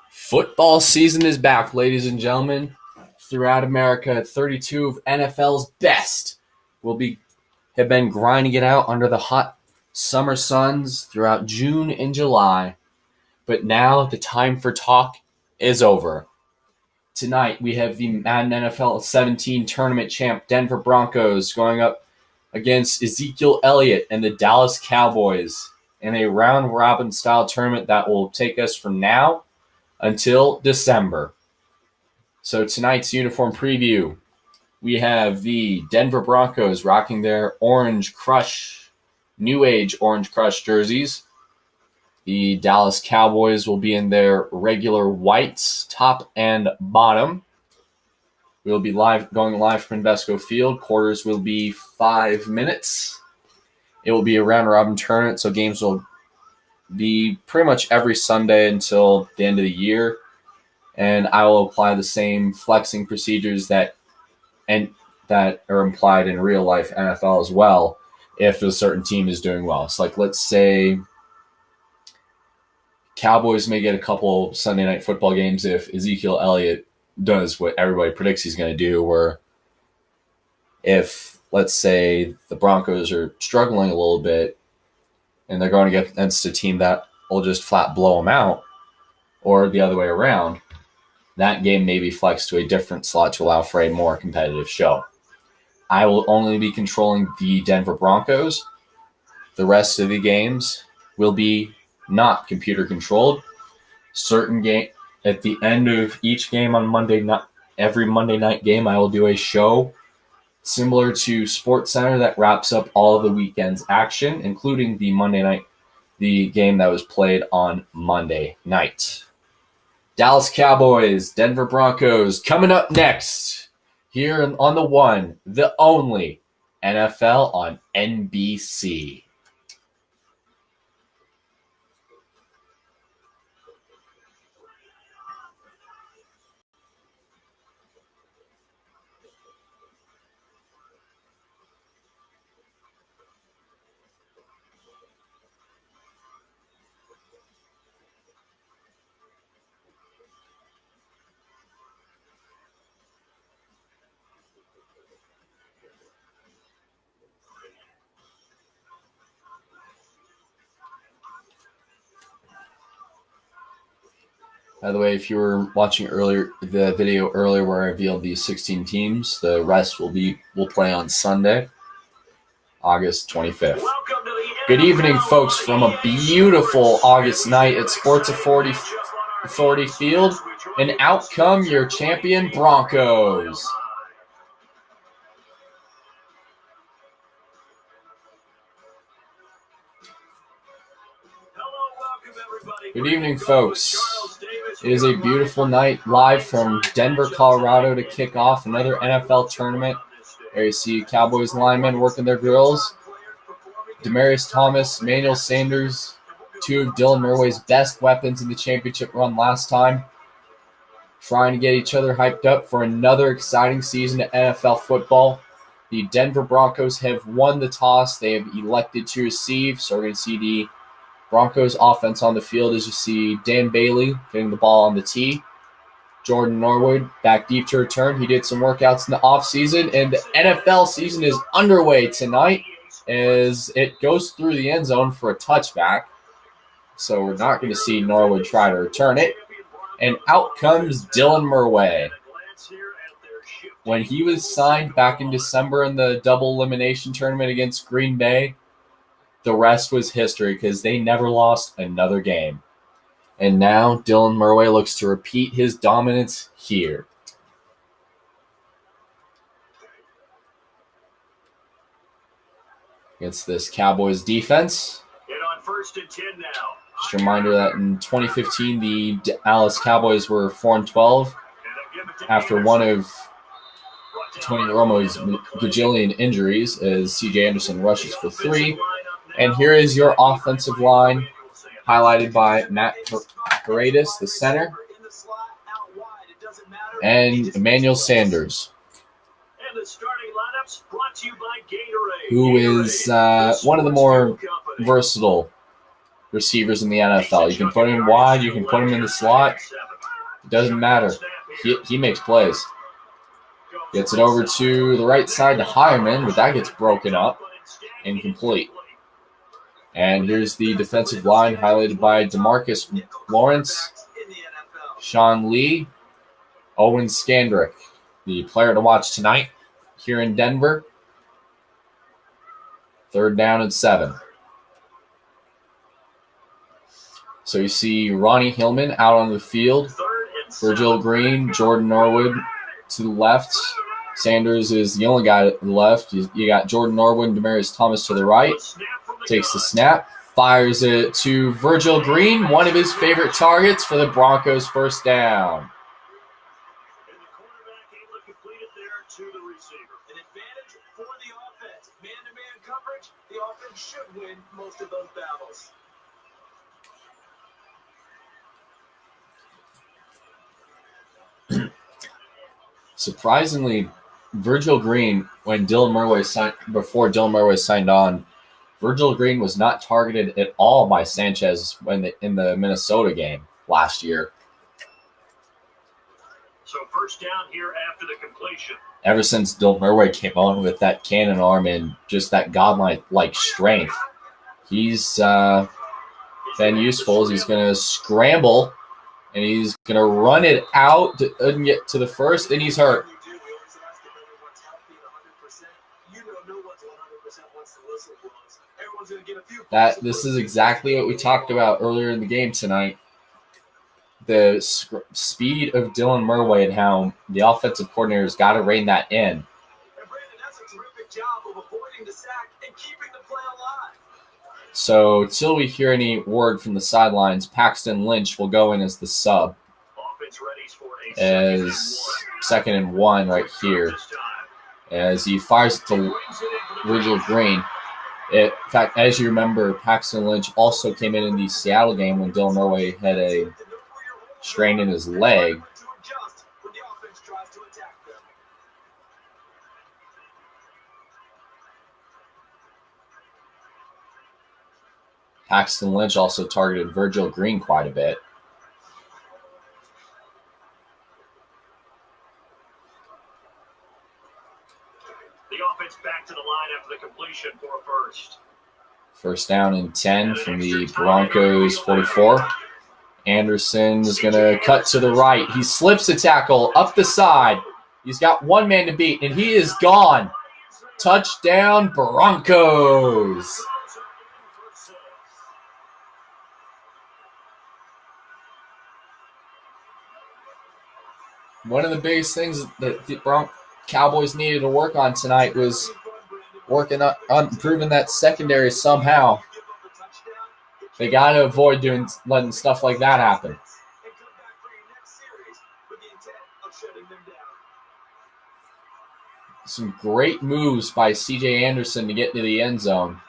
Football season is back, ladies and gentlemen. Throughout America, 32 of NFL's best have been grinding it out under the hot summer suns throughout June and July. But now the time for talk is over. Tonight we have the Madden NFL 17 tournament champ Denver Broncos going up against Ezekiel Elliott and the Dallas Cowboys in a round-robin style tournament that will take us from now until December. So tonight's uniform preview, we have the Denver Broncos rocking their Orange Crush, New Age Orange Crush jerseys. The Dallas Cowboys will be in their regular whites, top and bottom. We'll be going live from Invesco Field. Quarters will be 5 minutes. It will be a round-robin tournament, so games will be pretty much every Sunday until the end of the year. And I will apply the same flexing procedures that are implied in real-life NFL as well if a certain team is doing well. So, let's say Cowboys may get a couple Sunday night football games if Ezekiel Elliott does what everybody predicts he's going to do, or if, let's say, the Broncos are struggling a little bit and they're going to get against a team that will just flat blow them out, or the other way around, that game may be flexed to a different slot to allow for a more competitive show. I will only be controlling the Denver Broncos. The rest of the games will be not computer controlled. At the end of each game on Monday night, every Monday night game, I will do a show similar to SportsCenter that wraps up all of the weekend's action, including the game that was played on Monday night. Dallas Cowboys, Denver Broncos, coming up next here on the one, the only NFL on NBC. By the way, if you were watching the video earlier where I revealed the 16 teams, the rest will play on Sunday, August 25th. Good evening, folks, from a beautiful August night at Sports Authority Field, and out come your champion Broncos. Good evening, folks. It is a beautiful night live from Denver, Colorado to kick off another NFL tournament. There you see Cowboys linemen working their drills. Demaryius Thomas, Emmanuel Sanders, two of Dylan Murway's best weapons in the championship run last time, trying to get each other hyped up for another exciting season of NFL football. The Denver Broncos have won the toss. They have elected to receive, so we're going to see the Broncos offense on the field as you see Dan Bailey getting the ball on the tee. Jordan Norwood back deep to return. He did some workouts in the offseason, and the NFL season is underway tonight as it goes through the end zone for a touchback. So we're not going to see Norwood try to return it. And out comes Dylan Murway. When he was signed back in December in the double elimination tournament against Green Bay, the rest was history because they never lost another game. And now Dylan Murway looks to repeat his dominance here. Against this Cowboys defense. On 1st and 10 now. Just a reminder that in 2015, the Dallas Cowboys were 4-12 after one of Tony Romo's gajillion injuries as C.J. Anderson rushes for 3. And here is your offensive line, highlighted by Matt Hiatus, the center, and Emmanuel Sanders, who is one of the more versatile receivers in the NFL. You can put him wide, you can put him in the slot. It doesn't matter. He makes plays. Gets it over to the right side to Hyman, but that gets broken up. Incomplete. And here's the defensive line highlighted by DeMarcus Lawrence, Sean Lee, Owen Skandrick, the player to watch tonight here in Denver. 3rd down and 7. So you see Ronnie Hillman out on the field, Virgil Green, Jordan Norwood to the left. Sanders is the only guy to the left. You got Jordan Norwood and Demaryius Thomas to the right. Takes the snap, fires it to Virgil Green, one of his favorite targets for the Broncos' 1st down. Surprisingly, Virgil Green, before Dylan Murray signed on, Virgil Green was not targeted at all by Sanchez in the Minnesota game last year. So 1st down here after the completion. Ever since Dylan Murray came on with that cannon arm and just that godlike strength, he's been useful. He's going to scramble, and he's going to run it out and get to the first, and he's hurt. This is exactly what we talked about earlier in the game tonight. The speed of Dylan Murray and how the offensive coordinator's got to rein that in. So until we hear any word from the sidelines, Paxton Lynch will go in as the sub. As 2nd and 1 right here. As he fires it to Virgil Green. In fact, as you remember, Paxton Lynch also came in the Seattle game when Dylan Murray had a strain in his leg. Paxton Lynch also targeted Virgil Green quite a bit. The offense back to the line after the completion for a first. 1st down and 10 from the Broncos 44. Anderson is going to cut to the right. He slips a tackle up the side. He's got one man to beat, and he is gone. Touchdown, Broncos. One of the biggest things that the Cowboys needed to work on tonight was working on improving that secondary somehow. They got to avoid letting stuff like that happen. Some great moves by C.J. Anderson to get to the end zone.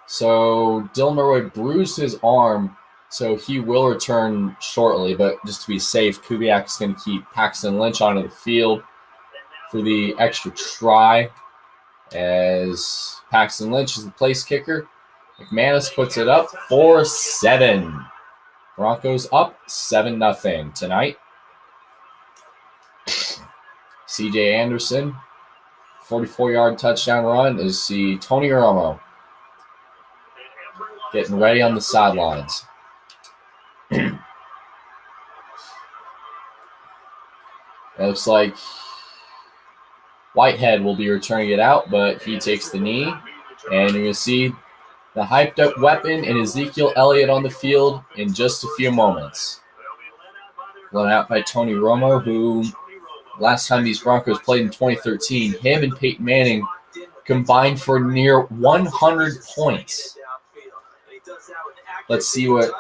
So Dylan Murray bruised his arm, so he will return shortly. But just to be safe, Kubiak is going to keep Paxton Lynch onto the field for the extra try, as Paxton Lynch is the place kicker. McManus puts it up 4-7. Broncos up 7-0 tonight. C.J. Anderson, 44-yard touchdown run, is the Tony Romo getting ready on the sidelines. It looks like Whitehead will be returning it out, but he takes the knee. And you're going to see the hyped-up weapon and Ezekiel Elliott on the field in just a few moments. Run out by Tony Romo, who last time these Broncos played in 2013, him and Peyton Manning combined for near 100 points. Let's see what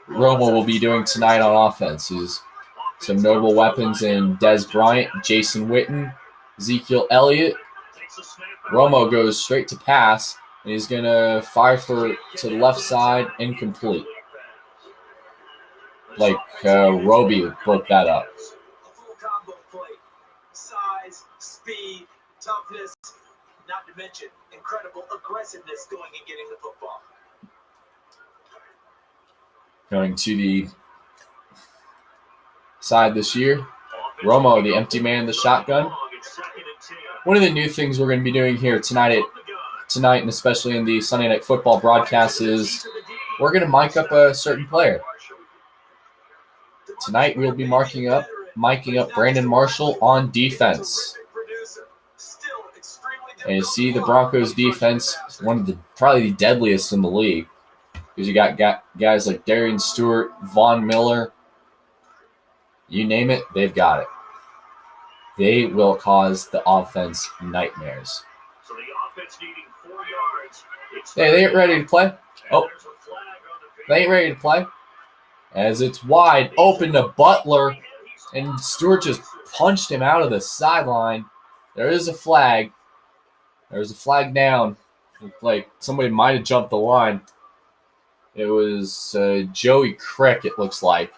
Romo will be doing tonight on offense. There's some notable weapons in Dez Bryant, Jason Witten, Ezekiel Elliott. Romo goes straight to pass, and he's going to fire to the left side, incomplete. Like Roby broke that up. size, speed, toughness, not to mention incredible aggressiveness going and getting the football. Going to the side this year, Romo, the empty man in the shotgun. One of the new things we're going to be doing here tonight, and especially in the Sunday Night Football broadcast, is we're going to mic up a certain player. Tonight we'll be miking up Brandon Marshall on defense. And you see the Broncos defense, one of the probably the deadliest in the league. Because you got guys like Darian Stewart, Von Miller, you name it, they've got it. They will cause the offense nightmares. So the offense needing 4 yards. Hey, they ain't ready to play. Oh, they ain't ready to play. As it's wide open to Butler, and Stewart just punched him out of the sideline. There is a flag. There's a flag down. Like somebody might have jumped the line. It was Joey Crick, it looks like.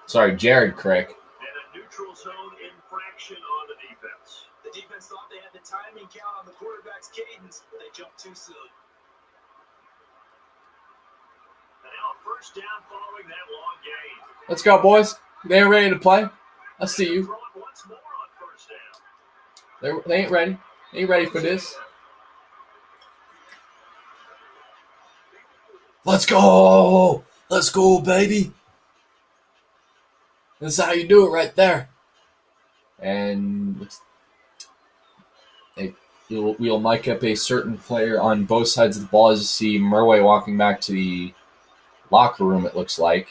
Sorry, Jared Crick. And a neutral zone infraction on the defense. The defense thought they had the timing count on the quarterback's cadence, but they jumped too soon. And now first down following that long gain. Let's go, boys. They're ready to play. I see you. Throw it once more on first down. They ain't ready. They ain't ready for this. Let's go. Let's go, baby. That's how you do it right there. And we'll mic up a certain player on both sides of the ball as you see Murway walking back to the locker room, it looks like.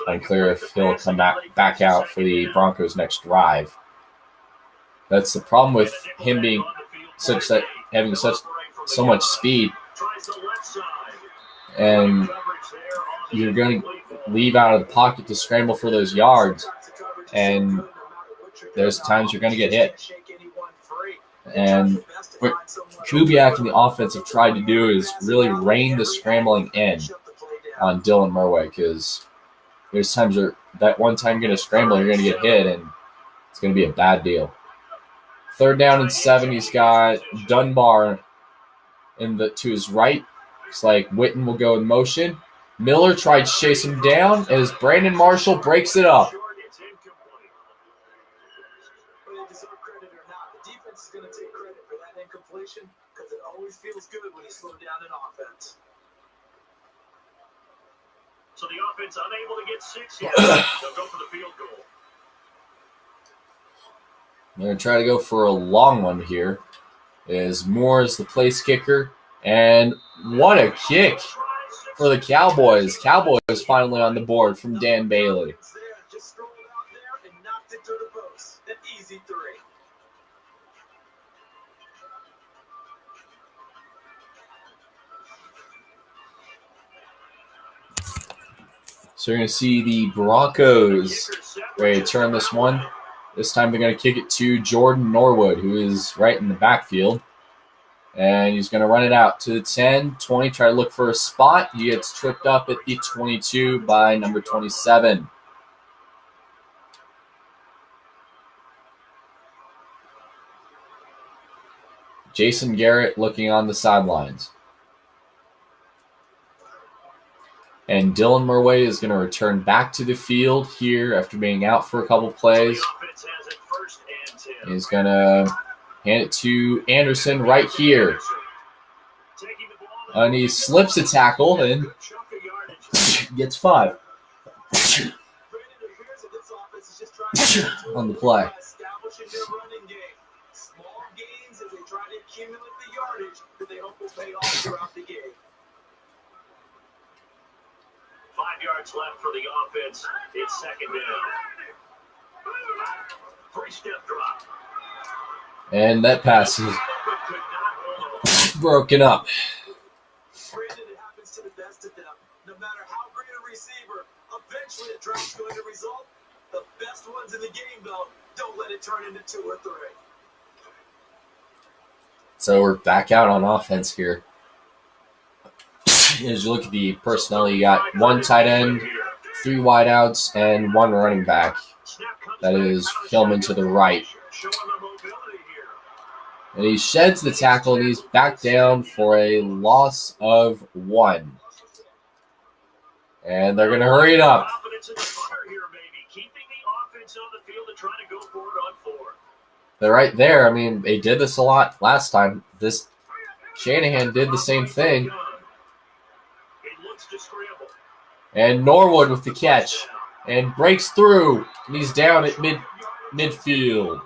Unclear if he'll come back out for the Broncos' next drive. That's the problem with him being having so much speed. And you're going to leave out of the pocket to scramble for those yards. And there's times you're going to get hit. And what Kubiak and the offense have tried to do is really rein the scrambling in on Dylan Murway, because there's times that one time you're going to scramble, you're going to get hit, and it's going to be a bad deal. 3rd down and 7, he's got Dunbar to his right. Looks like Witten will go in motion. Miller tried to chase him down as Brandon Marshall breaks it up. Whether they deserve credit or not, the defense is going to take credit for that incompletion because it always feels good when you slow down an offense. So the offense unable to get 6 yards. They'll go for the field goal. They're going to try to go for a long one here. As Moore is the place kicker. And what a kick for the Cowboys. Cowboys finally on the board from Dan Bailey. Just strolled out there and knocked it to the post. An easy 3. So you're going to see the Broncos ready to turn this one. This time they're going to kick it to Jordan Norwood, who is right in the backfield. And he's going to run it out to the 10, 20, try to look for a spot. He gets tripped up at the 22 by number 27. Jason Garrett looking on the sidelines. And Dylan Murway is going to return back to the field here after being out for a couple plays. He's going to hand it to Anderson right here. And he slips a tackle and gets 5 on the play. Small gains as they try to accumulate the yardage that they hope will pay off throughout the game. 5 yards left for the offense. It's 2nd down. 3-step drop. And that pass is broken up. Brandon, it happens to the best of them. No matter how great a receiver, eventually a drop's going to result. The best ones in the game, though, don't let it turn into 2 or 3. So we're back out on offense here. As you look at the personnel, you got one tight end, 3 wideouts and 1 running back. That is Hillman to the right. And he sheds the tackle, and he's back down for a loss of 1. And they're going to hurry it up. They're right there. I mean, they did this a lot last time. Shanahan did the same thing. And Norwood with the catch. And breaks through. And he's down at midfield.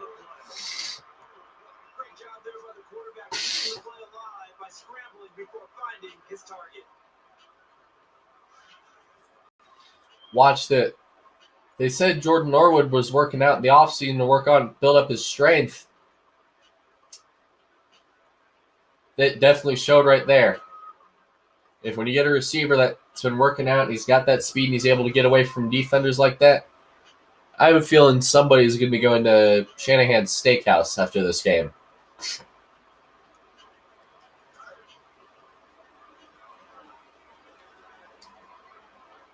Watched it. They said Jordan Norwood was working out in the offseason to build up his strength. That definitely showed right there. If when you get a receiver that's been working out and he's got that speed and he's able to get away from defenders like that, I have a feeling somebody's going to be going to Shanahan's Steakhouse after this game.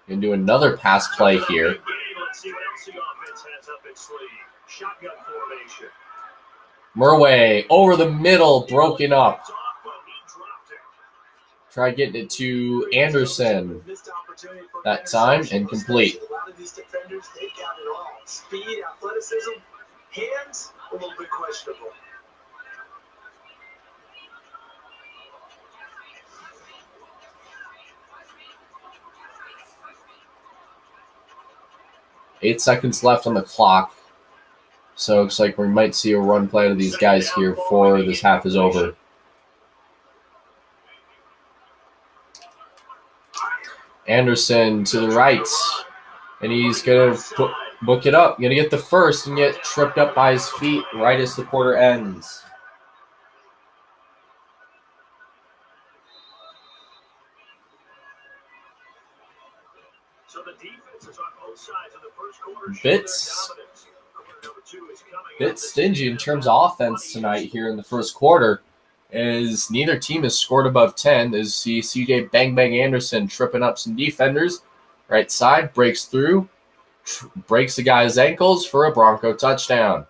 Going to do another pass play here. Murway over the middle, broken up. Try getting it to Anderson that time, and complete. A lot of these defenders, they've got it all. Speed, athleticism, hands, a little bit questionable. Eight seconds left on the clock. So it looks like we might see a run play to these guys here before this half is over. Anderson to the right. And he's going to book it up. Going to get the first and get tripped up by his feet right as the quarter ends. Bit stingy in terms of offense tonight here in the first quarter, as neither team has scored above 10. As you see CJ Bang Bang Anderson tripping up some defenders. Right side, breaks through, breaks the guy's ankles for a Bronco touchdown.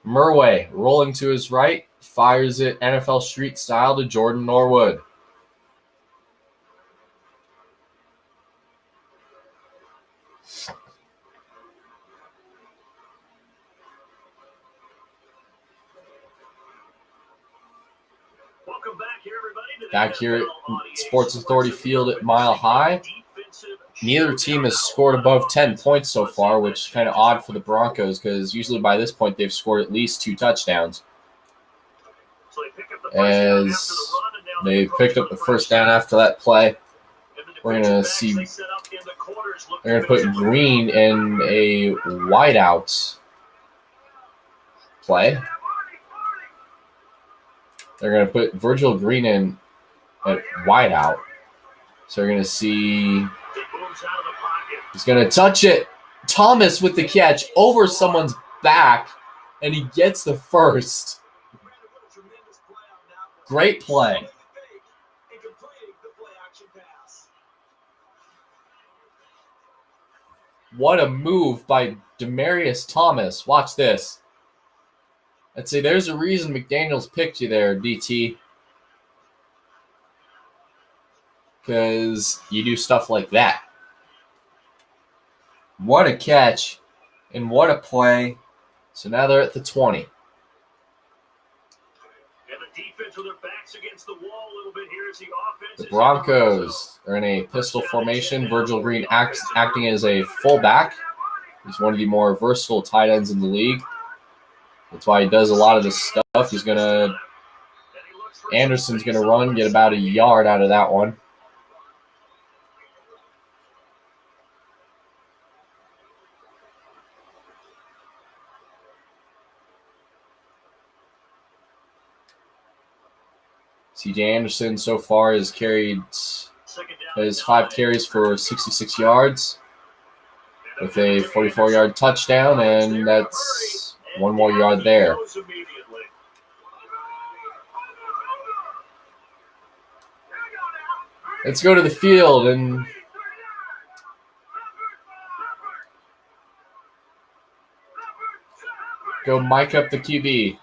Murway rolling to his right, fires it NFL street style to Jordan Norwood. Back here at Sports Authority Field at Mile High. Neither team has scored above 10 points so far, which is kind of odd for the Broncos because usually by this point they've scored at least 2 touchdowns. As they picked up the first down after that play, we're going to see they're going to put Green in a wideout play. They're going to put Virgil Green in at wideout. So we're going to see he's going to touch it. Thomas with the catch over someone's back, and he gets the first. Great play. What a move by Demaryius Thomas. Watch this. I'd say there's a reason McDaniels picked you there, DT. Because you do stuff like that. What a catch. And what a play. So now they're at the 20. The Broncos are in a pistol formation. Virgil Green acting as a fullback. He's one of the more versatile tight ends in the league. That's why he does a lot of this stuff. Anderson's going to run, get about a yard out of that one. CJ Anderson so far has 5 carries for 66 yards with a 44-yard touchdown, and that's 1 more yard there. Let's go to the field, and Go mic up the QB.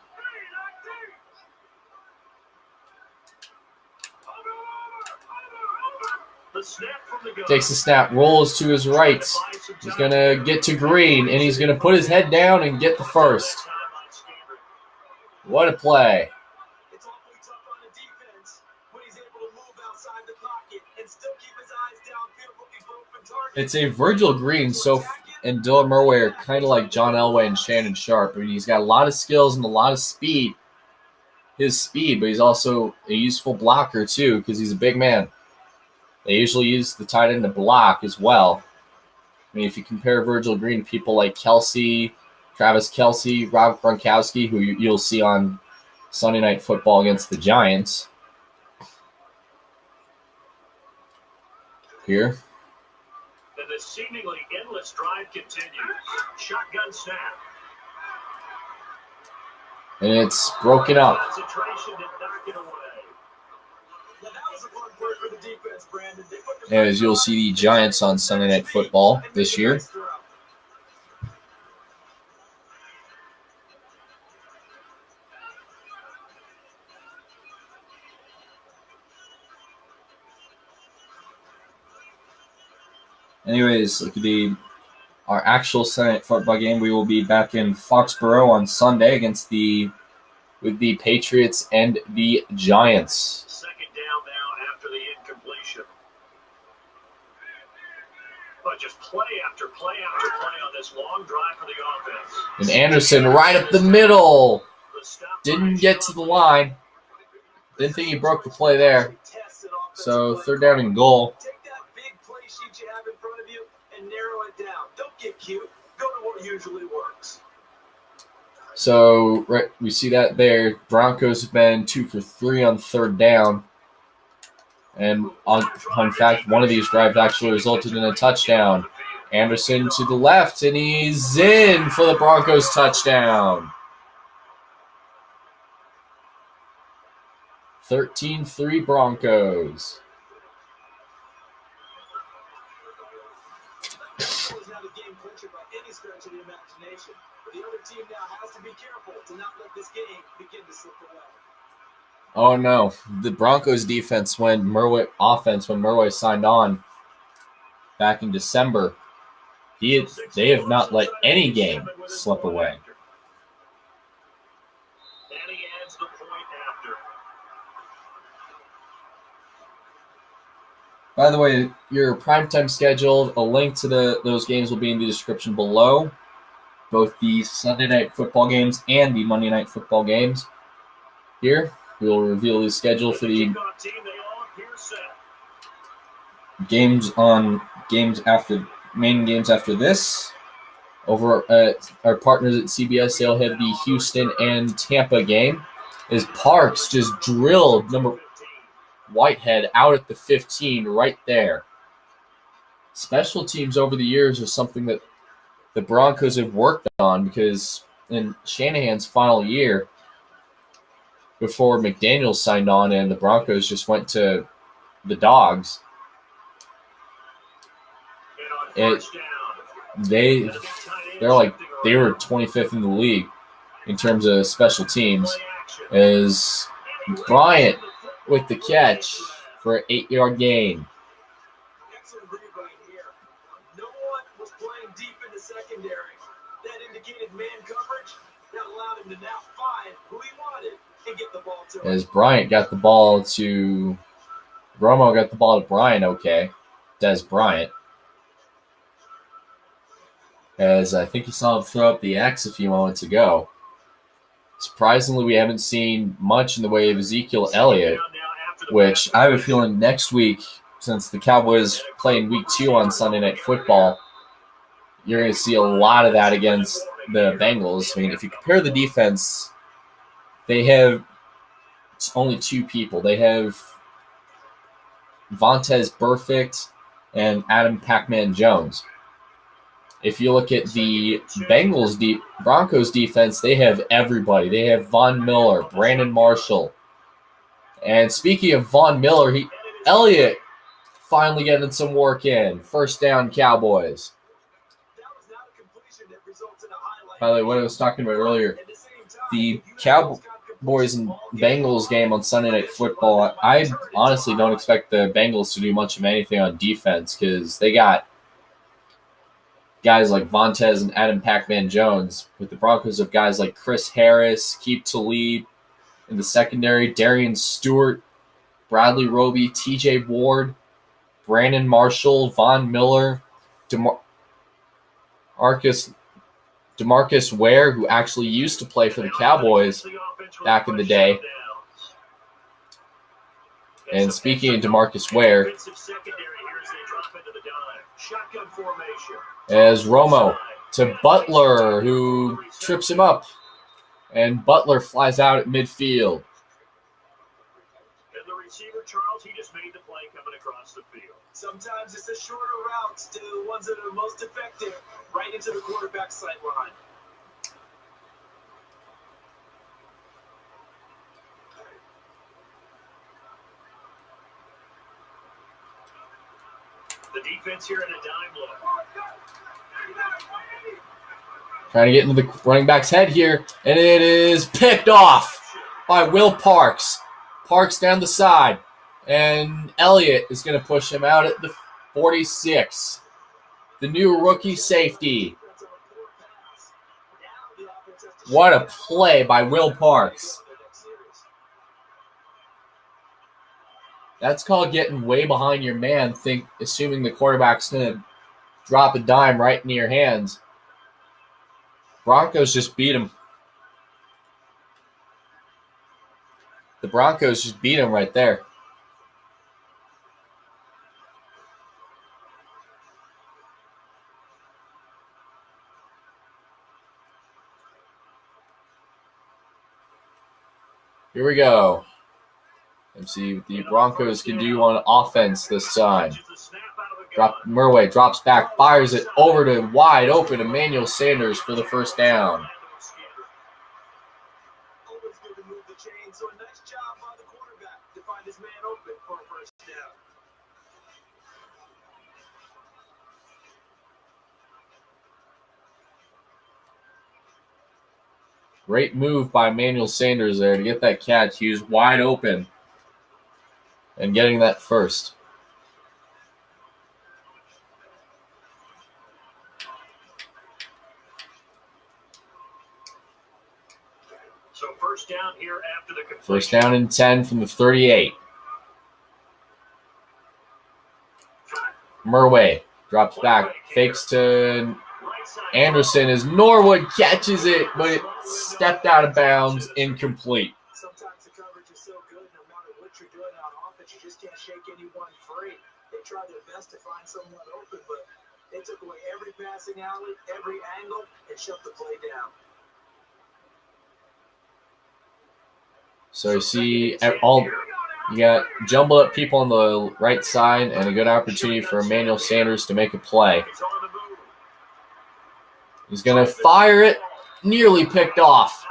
Takes the snap, rolls to his right. He's going to get to Green, and he's going to put his head down and get the first. What a play. It's awfully tough on the defense when he's able to move outside the pocket and still keep his eyes downfield looking for open targets. It's a Virgil Green and Dylan Murray are kind of like John Elway and Shannon Sharp. I mean, he's got a lot of skills and a lot of speed. His speed, but he's also a useful blocker too because he's a big man. They usually use the tight end to block as well. I mean, if you compare Virgil Green to people like Kelsey, Travis Kelsey, Rob Gronkowski, who you'll see on Sunday Night Football against the Giants. Here. And the seemingly endless drive continues. Shotgun snap. And it's broken up. Concentration did not get away. Now, that was a fun play for the defense, Brandon. They put As you'll see the Giants on Sunday Night Football this year. Anyways, look at our actual Sunday Night Football game. We will be back in Foxborough on Sunday with the Patriots and the Giants. Second down now after the incompletion. But just play after play after play on this long drive for the offense. And Anderson right up the middle. Didn't get to the line. Didn't think he broke the play there. So third down and goal. Take that big play sheet you have in front of you and narrow it down. Don't get cute. Go to what usually works. So right, we see that there. Broncos have been 2 for 3 on third down. And in fact, one of these drives actually resulted in a touchdown. Anderson to the left, and he's in for the Broncos touchdown. 13-3 Broncos. Was not a game clincher by any stretch of the imagination. But the other team now has to be careful to not let this game begin to slip away. Oh no, the Broncos defense when Murray signed on back in December, they have not let any game slip away. And he adds the point after. By the way, your primetime schedule, a link to those games will be in the description below. Both the Sunday Night Football games and the Monday Night Football games. Here, we will reveal the schedule for the main games after this. Over at our partners at CBS, they'll have the Houston and Tampa game. As Parks just drilled Whitehead out at the 15 right there. Special teams over the years are something that the Broncos have worked on because in Shanahan's final year, before McDaniels signed on and the Broncos just went to the Dogs, they were 25th in the league in terms of special teams. As Bryant with the catch for an 8-yard gain. Excellent read right here. No one was playing deep in the secondary. That indicated man coverage. That allowed him to now find who he wanted and get the ball to him. As Bryant got the ball to Romo got the ball to Bryant, Des Bryant. As I think you saw him throw up the X a few moments ago. Surprisingly, we haven't seen much in the way of Ezekiel Elliott, which I have a feeling next week, since the Cowboys play in week 2 on Sunday Night Football, you're going to see a lot of that against the Bengals. I mean, if you compare the defense, they have only 2 people. They have Vontaze Burfict and Adam Pac-Man Jones. If you look at the Broncos defense, they have everybody. They have Von Miller, Brandon Marshall. And speaking of Von Miller, Elliott finally getting some work in. First down, Cowboys. That was not a completion that By the way, what I was talking about earlier, the Cowboys and Bengals game on Sunday Night Football, I honestly don't expect the Bengals to do much of anything on defense because they got guys like Vontez and Adam Pac-Man Jones. With the Broncos of guys like Chris Harris, Keep Talib in the secondary, Darian Stewart, Bradley Roby, TJ Ward, Brandon Marshall, Von Miller, DeMarcus Ware, who actually used to play for the Cowboys back in the day. And speaking of DeMarcus Ware, as Romo to Butler, who trips him up, and Butler flies out at midfield. And the receiver, Charles, he just made the play coming across the field. Sometimes it's the shorter routes to the ones that are most effective, right into the quarterback's sight line. The defense here in a dime look. Trying to get into the running back's head here, and it is picked off by Will Parks. Parks down the side, and Elliott is going to push him out at the 46. The new rookie safety. What a play by Will Parks. That's called getting way behind your man, assuming the quarterback's going to drop a dime right into your hands. Broncos just beat him. The Broncos just beat him right there. Here we go. Let's see what the Broncos can do on offense this time. Murway drops back, fires it over to wide open Emmanuel Sanders for the first down. Always good to move the chain, so a nice job by the quarterback to find his man open for a first down. Great move by Emmanuel Sanders there to get that catch. He was wide open and getting that first. So first down here after the completion. First down and 10 from the 38. Murway drops back, fakes to Anderson as Norwood catches it, but it stepped out of bounds, incomplete. Sometimes the coverage is so good, no matter what you're doing on offense, you just can't shake anyone free. They try their best to find someone open, but they took away every passing alley, every angle, and shut the play down. So you see you got jumbled up people on the right side and a good opportunity for Emmanuel Sanders to make a play. He's going to fire it, nearly picked off.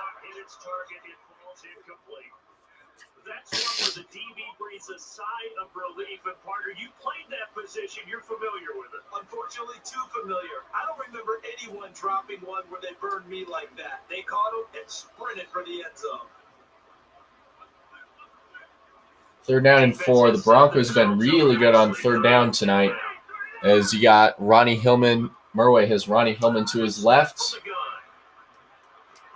That's one where the DB breathes a sigh of relief. And Parker, you played that position. You're familiar with it. Unfortunately, too familiar. I don't remember anyone dropping one where they burned me like that. They caught him and sprinted for the end zone. Third down and 4. The Broncos have been really good on third down tonight as you got Ronnie Hillman. Murway has Ronnie Hillman to his left.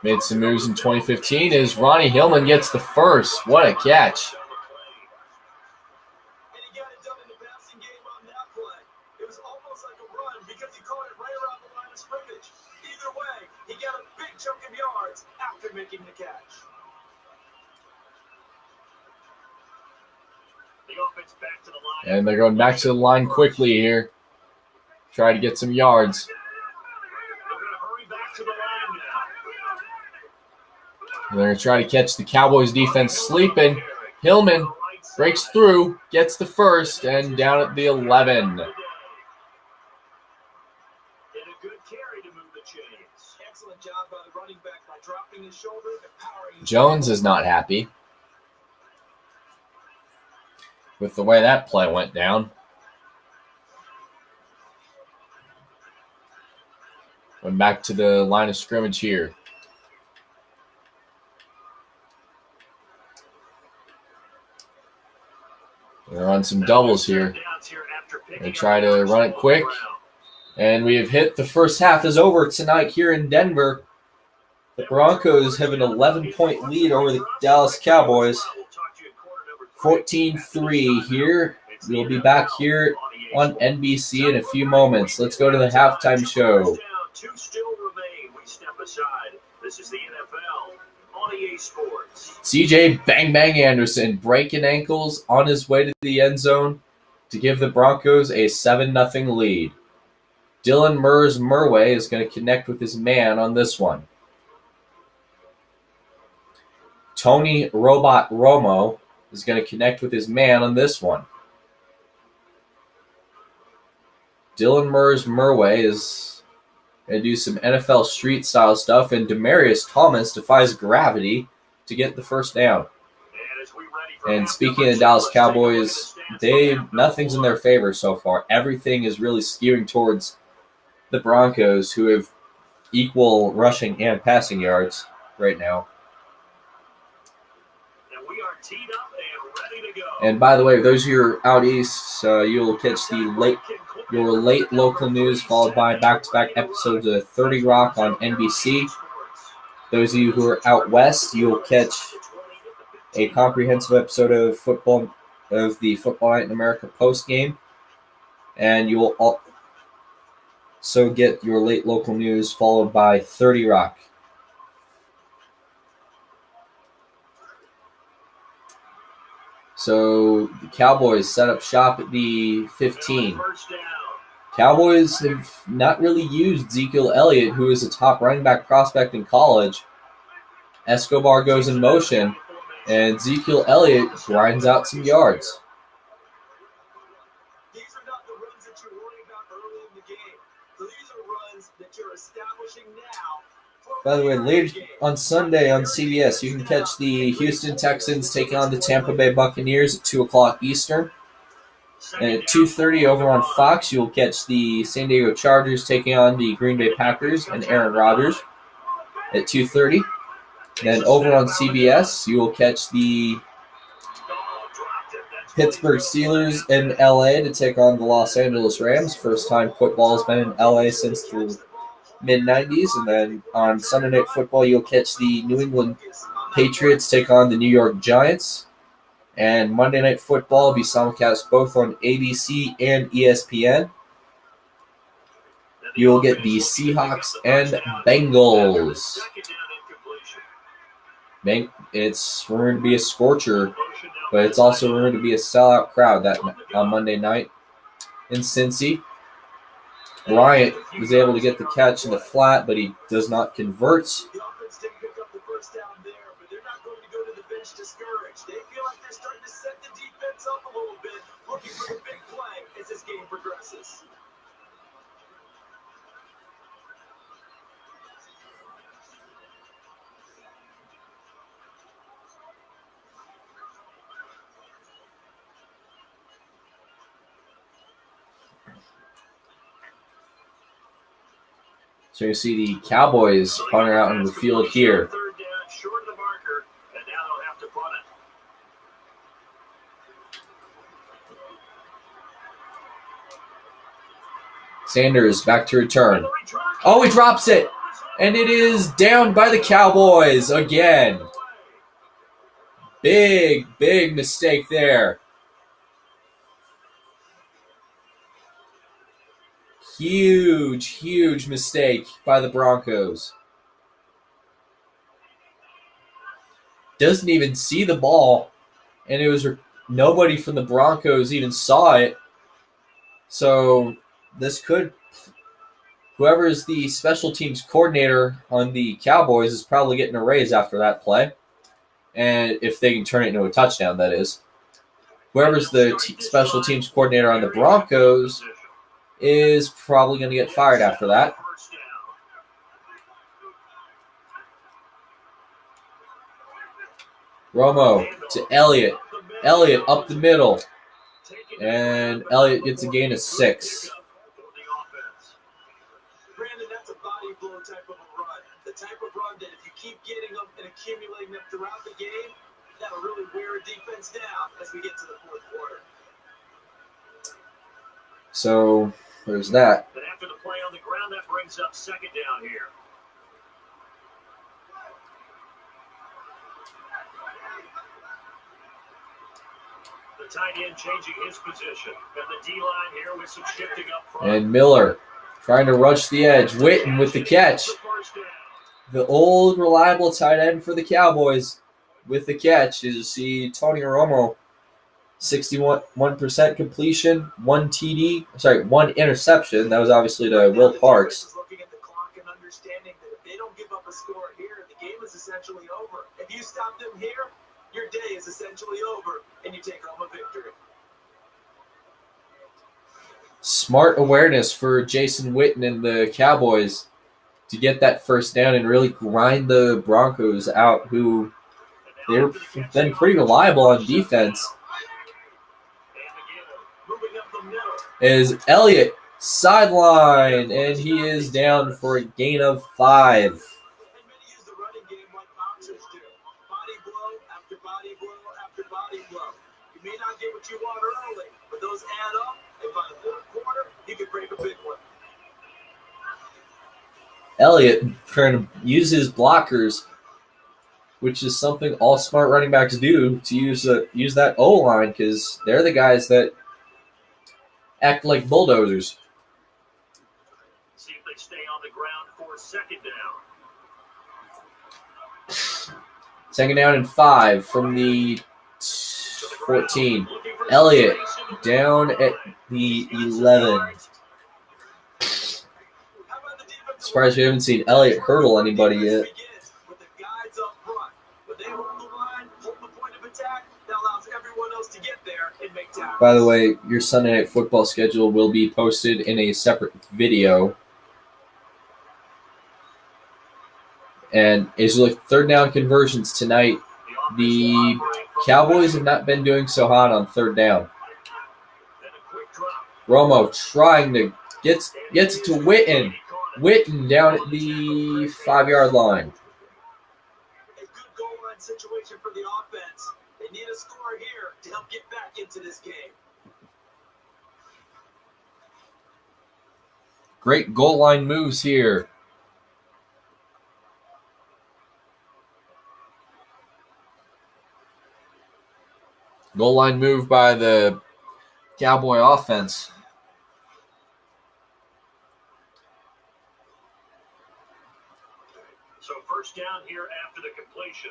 Made some moves in 2015 as Ronnie Hillman gets the first. What a catch. And he got it done in the passing game on that play. It was almost like a run because he caught it right around the line of scrimmage. Either way, he got a big chunk of yards after making the catch. And they're going back to the line quickly here. Try to get some yards. And they're going to try to catch the Cowboys defense sleeping. Hillman breaks through, gets the first, and down at the 11. Jones is not happy with the way that play went down. Going back to the line of scrimmage here. They're on some doubles here. They try to run it quick. And we have hit the first half is over tonight here in Denver. The Broncos have an 11-point lead over the Dallas Cowboys. 14-3 here. We'll be back here on NBC in a few moments. Let's go to the halftime show. Two still remain. We step aside. This is the NFL on EA Sports. CJ Bang Bang Anderson breaking ankles on his way to the end zone to give the Broncos a 7-0 lead. Dylan Murray is going to connect with his man on this one. Tony Robot Romo is going to connect with his man on this one. Dylan Murray is going to do some NFL street style stuff, and Demaryius Thomas defies gravity to get the first down. And speaking of the Dallas Cowboys, nothing's in their favor so far. Everything is really skewing towards the Broncos, who have equal rushing and passing yards right now. And by the way, those of you who are out east, you'll catch your late local news followed by back-to-back episodes of 30 Rock on NBC. Those of you who are out west, you'll catch a comprehensive episode of the Football Night in America post game, and you'll also get your late local news followed by 30 Rock. So the Cowboys set up shop at the 15. Cowboys have not really used Ezekiel Elliott, who is a top running back prospect in college. Escobar goes in motion, and Ezekiel Elliott grinds out some yards. These are not the runs that you're worried about early in the game. These are runs that you're establishing now. By the way, later on Sunday on CBS, you can catch the Houston Texans taking on the Tampa Bay Buccaneers at 2 o'clock Eastern. And at 2:30 over on Fox, you'll catch the San Diego Chargers taking on the Green Bay Packers and Aaron Rodgers at 2:30. Then over on CBS, you will catch the Pittsburgh Steelers in LA to take on the Los Angeles Rams. First time football has been in LA since the mid-90s. And then on Sunday Night Football, you'll catch the New England Patriots take on the New York Giants. And Monday Night Football will be simulcast both on ABC and ESPN. You'll get the Seahawks and Bengals. It's rumored to be a scorcher, but it's also rumored to be a sellout crowd that on Monday night in Cincy. Bryant was able to get the catch in the flat, but he does not convert. The offense didn't pick up the first down there, but they're not going to go to the bench discouraged. They feel like they're starting to set the defense up a little bit, looking for the big play as this game progresses. So you see the Cowboys punting out on the field here. Third down, short of the marker, and now they'll have to punt it. Sanders back to return. Oh, he drops it. And it is down by the Cowboys again. Big mistake there. Huge mistake by the Broncos. Doesn't even see the ball. And it was nobody from the Broncos even saw it. So this could... Whoever is the special teams coordinator on the Cowboys is probably getting a raise after that play. And if they can turn it into a touchdown, that is. Whoever's the special teams coordinator on the Broncos is probably going to get fired after that. Romo to Elliott. Elliott up the middle. And Elliott gets a gain of 6. Brandon, that's a body blow type of run that if you keep getting them and accumulating them throughout the game, that'll really wear a defense down as we get to the fourth quarter. So there's that. And after the play on the ground, that brings up second down here. The tight end changing his position. And the D-line here with some shifting up front. And Miller trying to rush the edge. Witten with the catch. The old reliable tight end for the Cowboys with the catch. As you see, Tony Romo, 61% completion, one interception. That was obviously to Will Parks. Looking at the clock and understanding that if they don't give up a score here, the game is essentially over. If you stop them here, your day is essentially over, and you take home a victory. Smart awareness for Jason Witten and the Cowboys to get that first down and really grind the Broncos out, who they've been pretty reliable on defense. Is Elliott sideline, and he is down for a gain of 5. And many use the running game like boxers do. Body blow after body blow after body blow. You may not get what you want early, but those add up, and by the fourth quarter, you can break a big one. Elliott trying to use his blockers, which is something all smart running backs do, to use that O-line, because they're the guys that act like bulldozers. See if they stay on the ground for second down. Second down and 5 from the 14. Elliott down at the 11. Surprised we haven't seen Elliott hurdle anybody yet. With the guys up front. When they hold the line, hold the point of attack, that allows everyone else to get there and make tackles. By the way, your Sunday Night Football schedule will be posted in a separate video. And as you look third down conversions tonight, the Cowboys have not been doing so hot on third down. Romo trying to gets it to Witten. Witten down at the 5-yard line. A good goal line situation for the offense. They need a score here to help get back into this game. Great goal line moves here. Goal line move by the Cowboy offense. So first down here after the completion.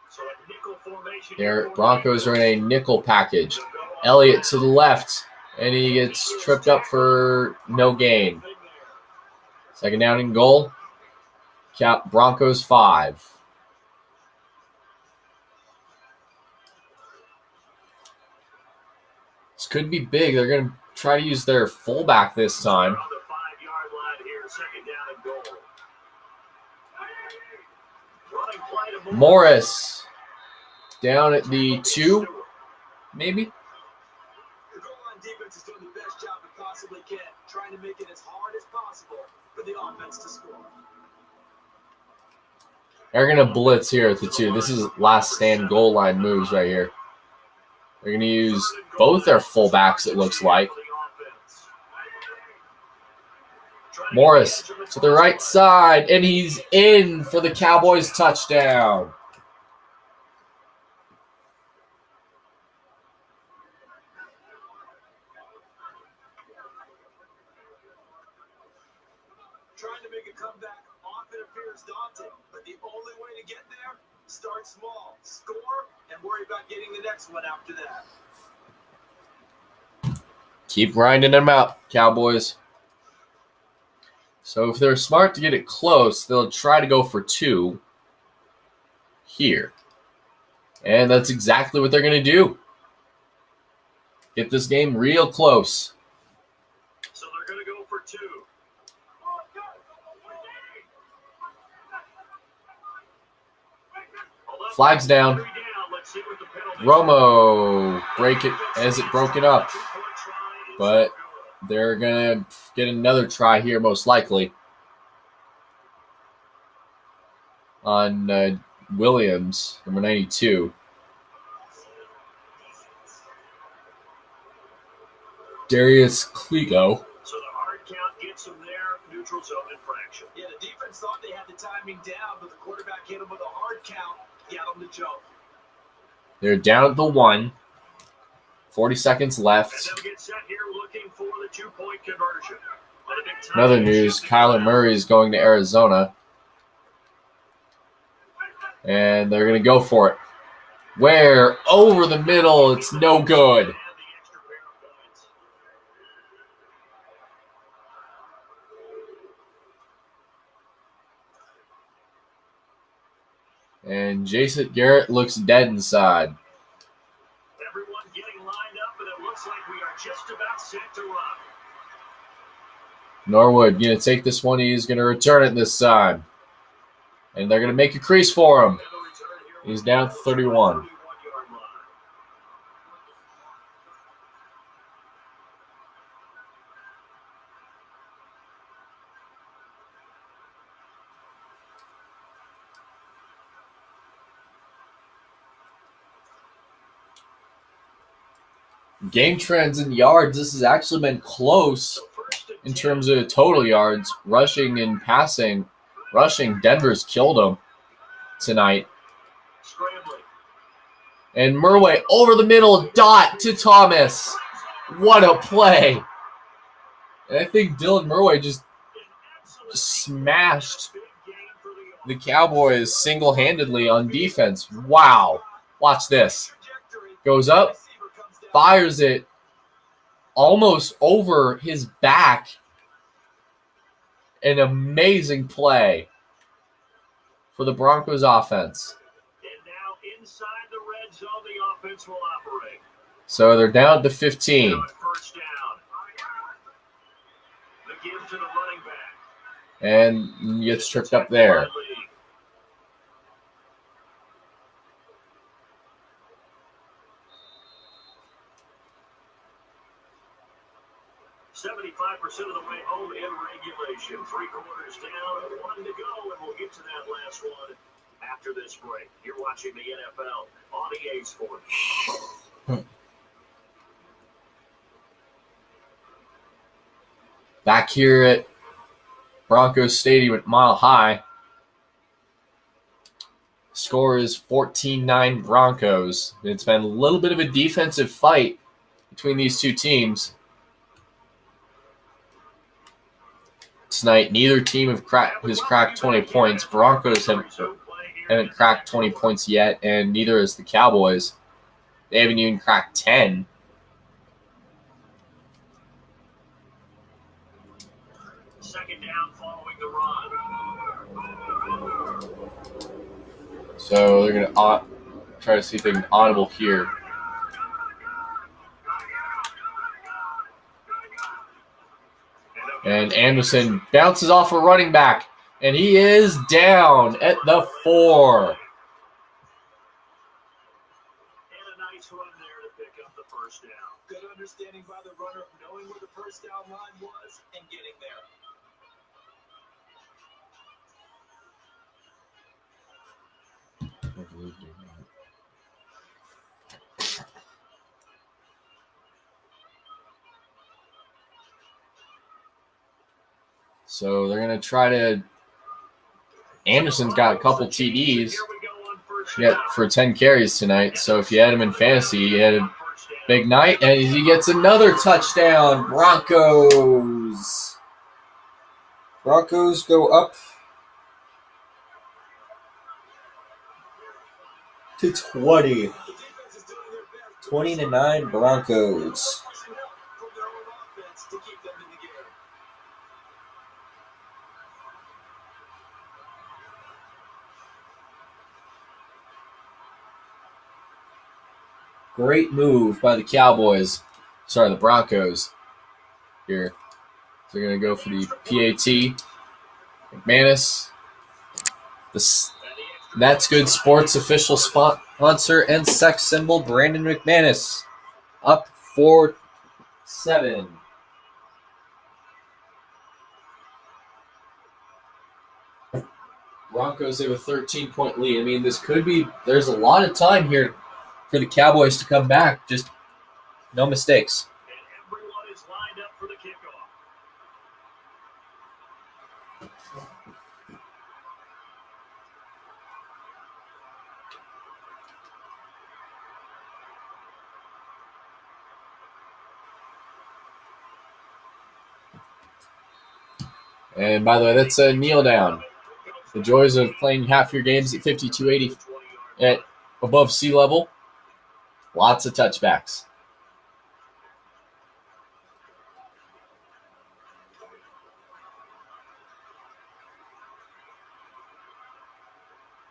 So a nickel formation. Their Broncos are in a nickel package. Elliott to the left, and he gets tripped up for no gain. Second down and goal. Broncos 5. This could be big. They're going to try to use their fullback this time. On the 5-yard line here, second down and goal. Running play to Morris down at the 2, maybe. The goal line defense is doing the best job it possibly can, trying to make it as hard as possible for the offense to score. They're going to blitz here at the 2. This is last stand goal line moves right here. They're going to use both their fullbacks, it looks like. Morris to the right side, and he's in for the Cowboys touchdown. Trying to make a comeback often appears daunting, but the only way to get there, start small, score, and worry about getting the next one after that. Keep grinding them out, Cowboys. So if they're smart to get it close, they'll try to go for 2 here. And that's exactly what they're going to do. Get this game real close. So they're going to go for 2. Flags down. Romo has it broken up. But they're going to get another try here most likely. on Williams, number 92. Darius Kligo. So the hard count gets them there. Neutral zone infraction. Yeah, the defense thought they had the timing down, but the quarterback hit him with a hard count. Got him to jump. They're down at the 1. 40 seconds left. And they'll get set here looking for the 2-point conversion. Another news, Kyler Murray is going to Arizona. And they're going to go for it. Where? Over the middle. It's no good. And Jason Garrett looks dead inside. Everyone getting lined up, and it looks like we are just about set to run. Norwood going to take this one. He's going to return it this time. And they're going to make a crease for him. He's down to 31. Game trends in yards, this has actually been close in terms of total yards. Rushing and passing. Rushing, Denver's killed them tonight. And Murray over the middle, dot to Thomas. What a play. And I think Dylan Murray just smashed the Cowboys single-handedly on defense. Wow. Watch this. Goes up, fires it almost over his back. An amazing play for the Broncos offense. And now inside the red zone, the offense will operate. So they're down at the 15. First down. The give to the running back. And gets tripped up there. 75% of the way home in regulation. 3 quarters down, 1 to go, and we'll get to that last one after this break. You're watching the NFL on EA Sports. Back here at Broncos Stadium at Mile High. Score is 14-9 Broncos. It's been a little bit of a defensive fight between these two teams. Tonight, neither team has cracked 20 points. Broncos haven't cracked 20 points yet, and neither has the Cowboys. They haven't even cracked 10. Second down following the run. So they're going to try to see if they can audible here. And Anderson bounces off a running back, and he is down at the 4. And a nice run there to pick up the first down. Good understanding by the runner of knowing where the first down line was and getting there. So they're going to try to – Anderson's got a couple TDs for 10 carries tonight. So if you had him in fantasy, he had a big night. And he gets another touchdown. Broncos. Broncos go up to 20. 20-9 Broncos. Great move by the Cowboys. Sorry, the Broncos here. So they're going to go for the PAT. McManus. That's Good Sports official sponsor and sex symbol, Brandon McManus. Up 4-7. Broncos have a 13-point lead. I mean, there's a lot of time here for the Cowboys to come back. Just no mistakes. And everyone is lined up for the kickoff. And by the way, that's a kneel down. The joys of playing half your games at 5280 at above sea level. Lots of touchbacks.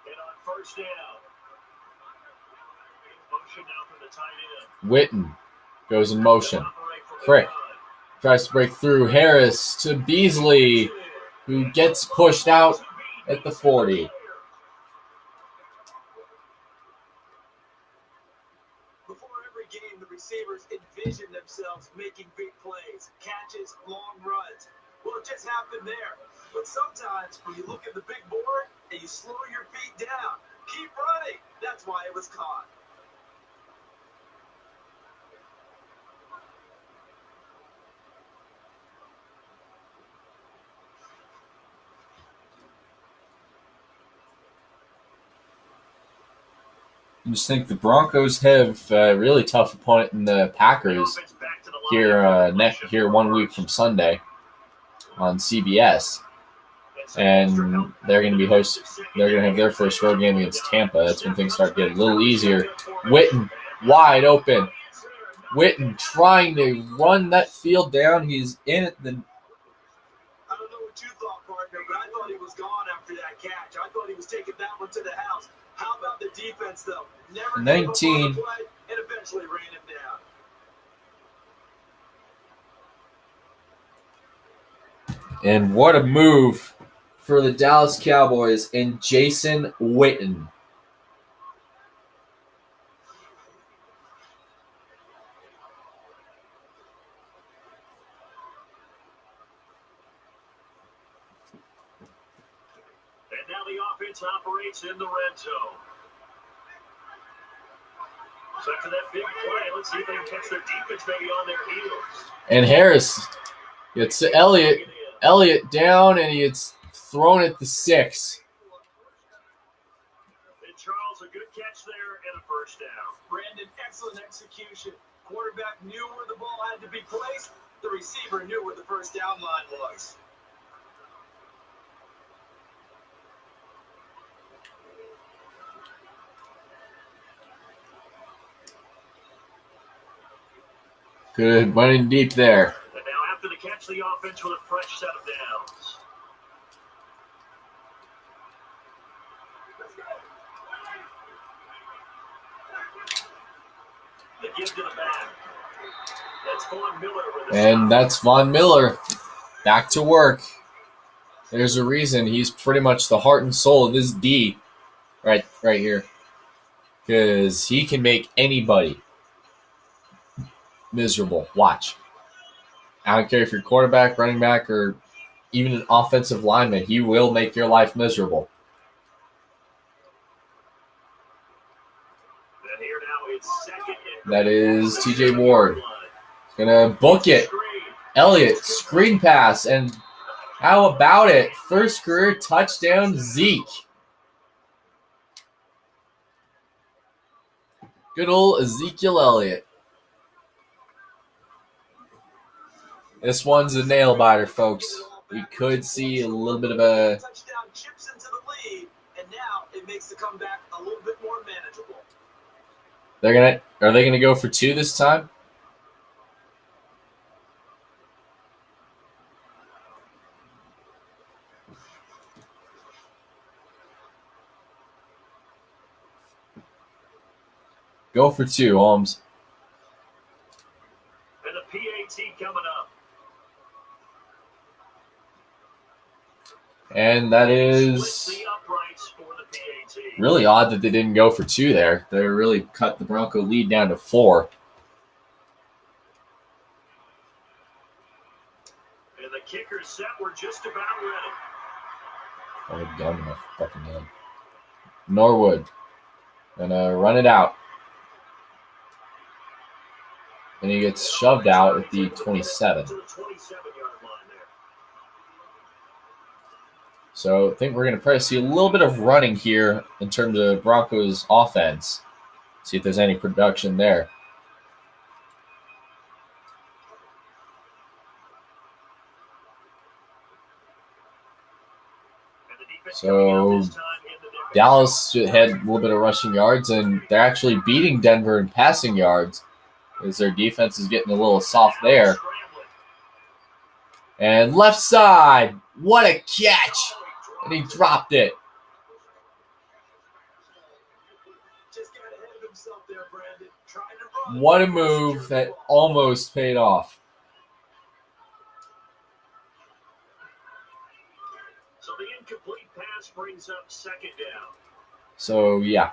And on first down. Motion now for the tight end. Witten goes in motion. Crick tries to break through. Harris to Beasley, who gets pushed out at the 40. Before every game, the receivers envision themselves making big plays, catches, long runs. Well, it just happened there. But sometimes when you look at the big board and you slow your feet down, keep running. That's why it was caught. I just think the Broncos have a really tough opponent in the Packers here 1 week from Sunday on CBS, and they're going to have their first road game against Tampa. That's when things start getting a little easier. Witten wide open. Witten trying to run that field down. He's in it. I don't know what you thought, partner, but I thought he was gone after that catch. I thought he was taking that one to the house. How about the defense, though? Never 19. gave up on the play and eventually ran him down. And what a move for the Dallas Cowboys and Jason Witten. And now the offense operates in the red zone. So after that big play, let's see if they can catch their defense maybe on their heels. And Harris gets Elliott. Elliott down, and he gets thrown at the 6. And Charles, a good catch there and a first down. Brandon, excellent execution. Quarterback knew where the ball had to be placed. The receiver knew where the first down line was. Good running deep there. And now after the catch, the offense with a fresh set of downs. The give to the back. That's Von Miller with a And stop. that's Von Miller back to work. There's a reason he's pretty much the heart and soul of this D right here. Because he can make anybody miserable. Watch. I don't care if you're quarterback, running back, or even an offensive lineman. He will make your life miserable. And here now it's second and That is TJ Ward. He's going to book it. Elliott, screen pass, and how about it? First career touchdown, Zeke. Good old Ezekiel Elliott. This one's a nail biter, folks. We could see a little bit of a... Touchdown chips into the lead, and now it makes the comeback a little bit more manageable. Are they gonna go for 2 this time? Go for 2, Holmes. And the PAT coming up. And that is Splits the uprights for the PAT. really odd that they didn't go for 2 there. They really cut the Bronco lead down to 4. And the kicker set. We're just about ready. Oh, gun in my fucking head. Norwood. Gonna run it out. And he gets shoved out at the 27. So I think we're going to probably see a little bit of running here in terms of Broncos offense. See if there's any production there. So Dallas had a little bit of rushing yards, and they're actually beating Denver in passing yards as their defense is getting a little soft there. And left side, what a catch! And he dropped it. What a move that almost paid off. So the incomplete pass brings up second down. So, yeah.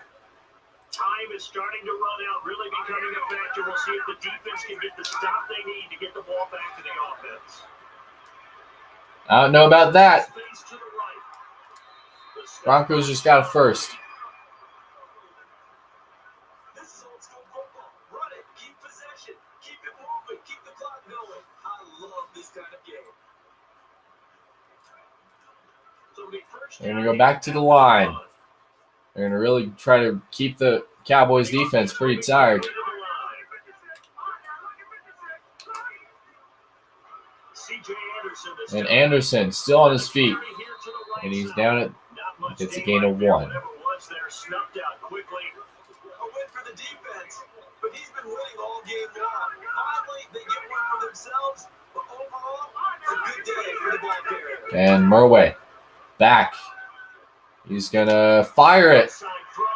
Time is starting to run out, really becoming a factor. We'll see if the defense can get the stop they need to get the ball back to the offense. I don't know about that. Broncos just got a first. This is old school football. Run it, keep possession, keep it moving, keep the clock going. I love this kind of game. They're going to go back to the line. They're going to really try to keep the Cowboys defense pretty tired. And Anderson still on his feet. And he's down at, it's a gain of 1. A win for the defense, but he's been winning all game long. Finally, they get one for themselves, but overall, a good day for the ball carrier. And Murway back. He's going to fire it.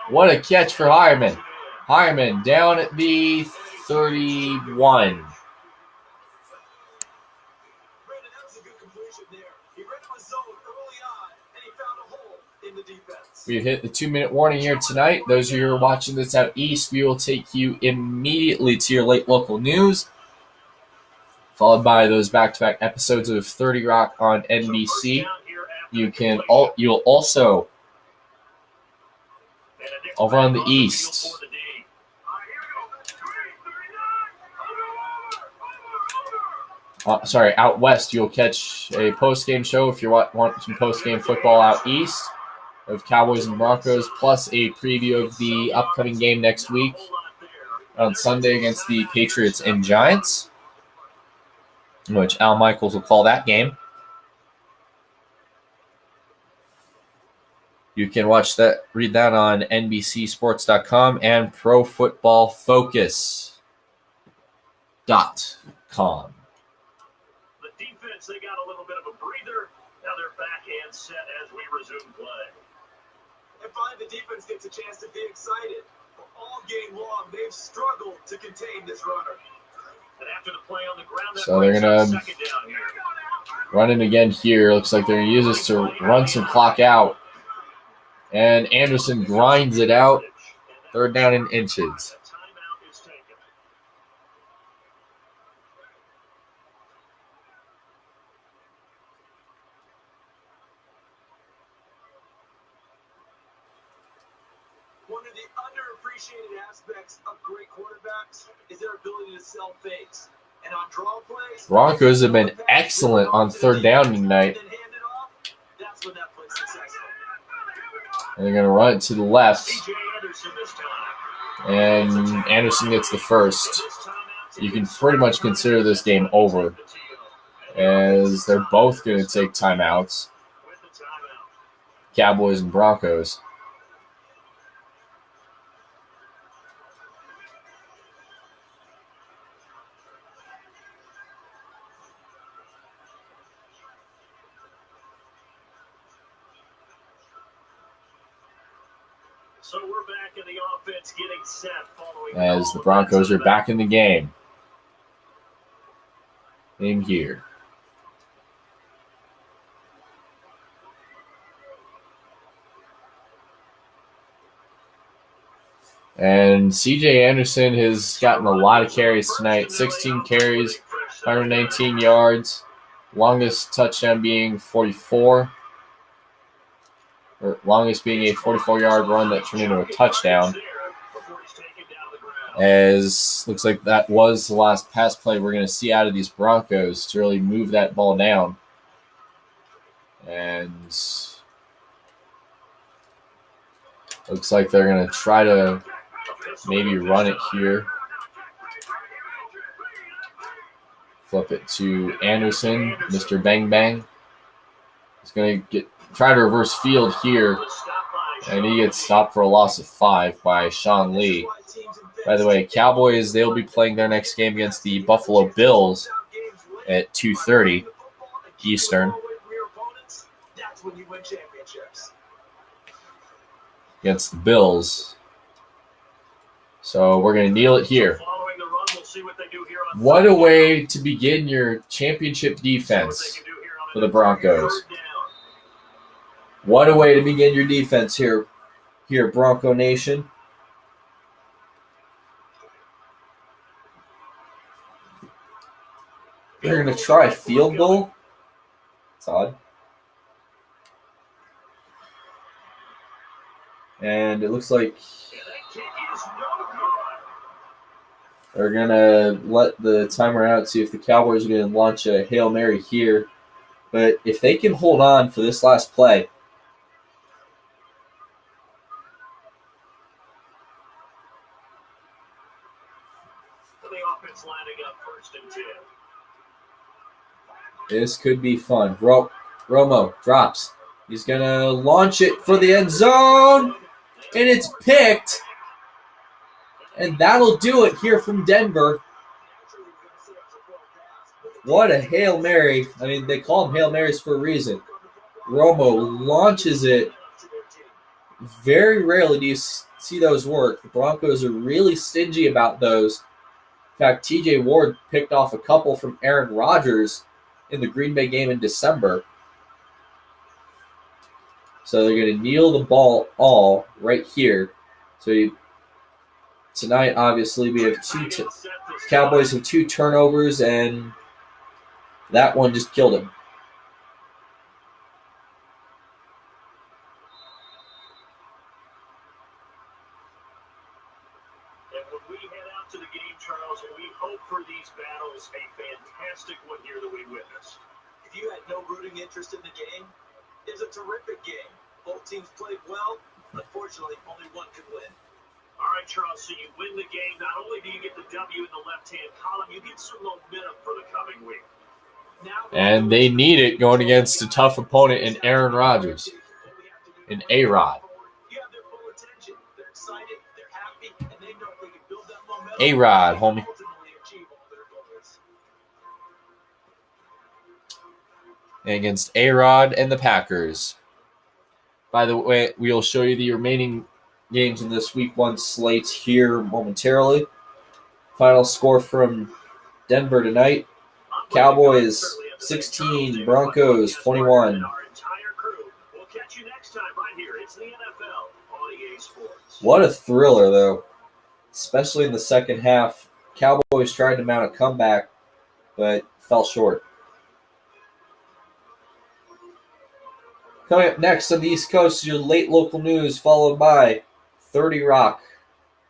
What a catch for Hireman. Hireman down at the 31. We've hit the 2-minute warning here tonight. Those of you who are watching this out east, we will take you immediately to your late local news, followed by those back-to-back episodes of 30 Rock on NBC. You'll also, over on the east, out west, you'll catch a post-game show if you want some post-game football out east of Cowboys and Broncos, plus a preview of the upcoming game next week on Sunday against the Patriots and Giants, which Al Michaels will call that game. You can read that on NBCSports.com and ProFootballFocus.com. The defense, they got a little bit of a breather. Now they're back and set as we resume play. And finally, the defense gets a chance to be excited. For all game long, they've struggled to contain this runner. And after the play on the ground, so they're going to run it again here. Looks like they're going to use this to run some clock out. And Anderson grinds it out. 3rd down in inches. One of the underappreciated aspects of great quarterbacks is their ability to sell fakes. And on draw plays, Broncos have been excellent on 3rd down tonight. That's when that plays successful. And they're going to run it to the left. And Anderson gets the first. You can pretty much consider this game over, as they're both going to take timeouts. Cowboys and Broncos. So we're back in the offense getting set following as the Broncos are back in the game. In here. And C.J. Anderson has gotten a lot of carries tonight. 16 carries, 119 yards. Longest touchdown being 44. Or longest being a 44-yard run that turned into a touchdown. As looks like that was the last pass play we're going to see out of these Broncos to really move that ball down. And looks like they're going to try to maybe run it here. Flip it to Anderson, Mr. Bang Bang. He's going to try to reverse field here. And he gets stopped for a loss of 5 by Sean Lee. By the way, Cowboys, they'll be playing their next game against the Buffalo Bills at 2:30 Eastern. Against the Bills. So we're going to kneel it here. What a way to begin your championship defense for the Broncos. What a way to begin your defense here, Bronco Nation. They're going to try a field goal. It's odd. And it looks like they're going to let the timer out, see if the Cowboys are going to launch a Hail Mary here. But if they can hold on for this last play, this could be fun. Romo drops. He's going to launch it for the end zone. And it's picked. And that'll do it here from Denver. What a Hail Mary. I mean, they call them Hail Marys for a reason. Romo launches it. Very rarely do you see those work. The Broncos are really stingy about those. In fact, TJ Ward picked off a couple from Aaron Rodgers in the Green Bay game in December. So they're going to kneel the ball all right here. So tonight, obviously, we have Cowboys have 2 turnovers, and that one just killed him. And when we head out to the game, Charles, we hope for these battles a fantastic one here that we witnessed. If you had no rooting interest in the game, it's a terrific game. Both teams played well. Unfortunately, only one could win. All right, Charles, so you win the game. Not only do you get the W in the left-hand column, you get some momentum for the coming week. And they need it going against a tough opponent in Aaron Rodgers, in A-Rod. A-Rod, homie. And against A-Rod and the Packers. By the way, we'll show you the remaining games in this Week 1 slate here momentarily. Final score from Denver tonight. Cowboys 16, Broncos 21. What a thriller, though. Especially in the second half. Cowboys tried to mount a comeback, but fell short. Coming up next on the East Coast is your late local news, followed by 30 Rock,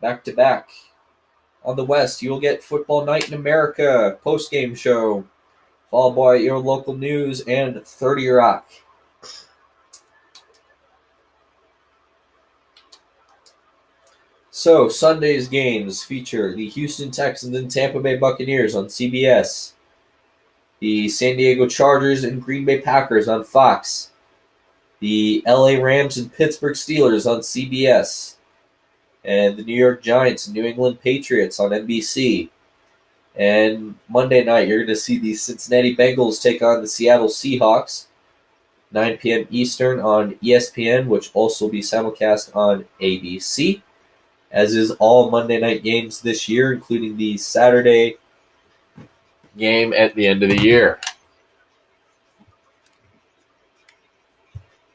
back-to-back. On the West, you'll get Football Night in America, post-game show, followed by your local news and 30 Rock. So, Sunday's games feature the Houston Texans and Tampa Bay Buccaneers on CBS, the San Diego Chargers and Green Bay Packers on Fox, the LA Rams and Pittsburgh Steelers on CBS, and the New York Giants and New England Patriots on NBC. And Monday night, you're going to see the Cincinnati Bengals take on the Seattle Seahawks, 9 p.m. Eastern on ESPN, which also will be simulcast on ABC, as is all Monday night games this year, including the Saturday game at the end of the year.